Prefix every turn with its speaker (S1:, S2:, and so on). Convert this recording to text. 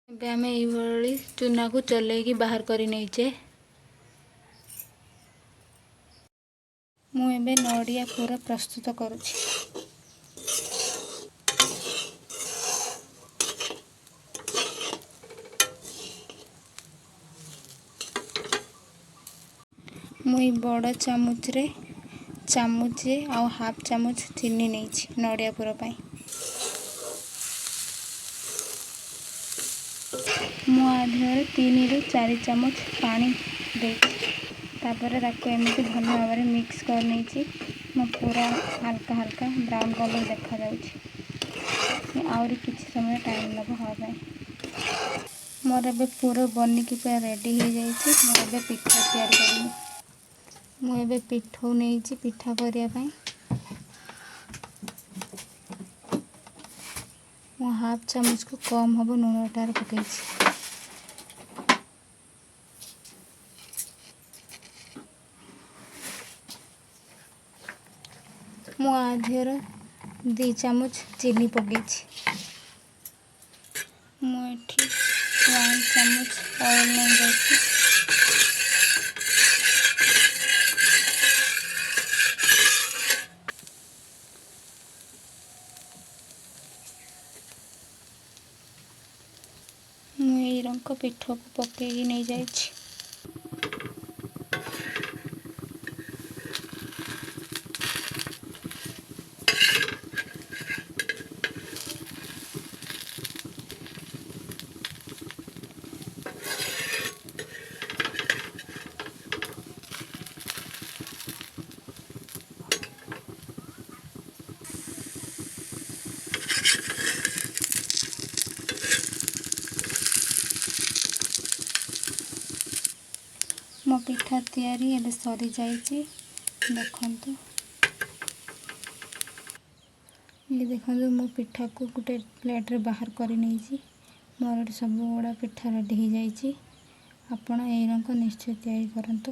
S1: ଏବେ ଆମେ ଏଇଭଳି ଚूना को चलेकी बाहर कर नहींचे। मु एबे नड़िया पूरा प्रस्तुत करुछि। मुई बड़ चामुच रे चामुचे आ हाफ चामुच चीनी नहीं नड़िया पूरा पाई। मु आधे 3 ରୁ 4 चामच पानी दे एमती भल भाव में मिक्स कर नहीं मो पूरा हल्का हल्का ब्राउन कलर देखा आहरी किसी समय टाइम लग हाँ मोर ए पूरा बनिकी पूरा रेडी हो जाइए। मोर पिठा तैयारी करनी मुझे पिठौ नहीं पिठा करने मो हाफ चामच को कम हम लुण टार पकई मु आधर 2 चामच चीनी पकई मुझे 1 चामच ऑयल नहीं जाती। मुई रंग पिठा को पकई नहीं जाइए। मो पिठा तैयारी एबे सरी जाइए। देखंतु ये देखंतु मो पिठा को गोटे प्लेट रे बाहर कर नहीं मोर सब गुड़ा पिठा रेडी हो जाइए। आपण ए निश्चय तैयारी करंतु।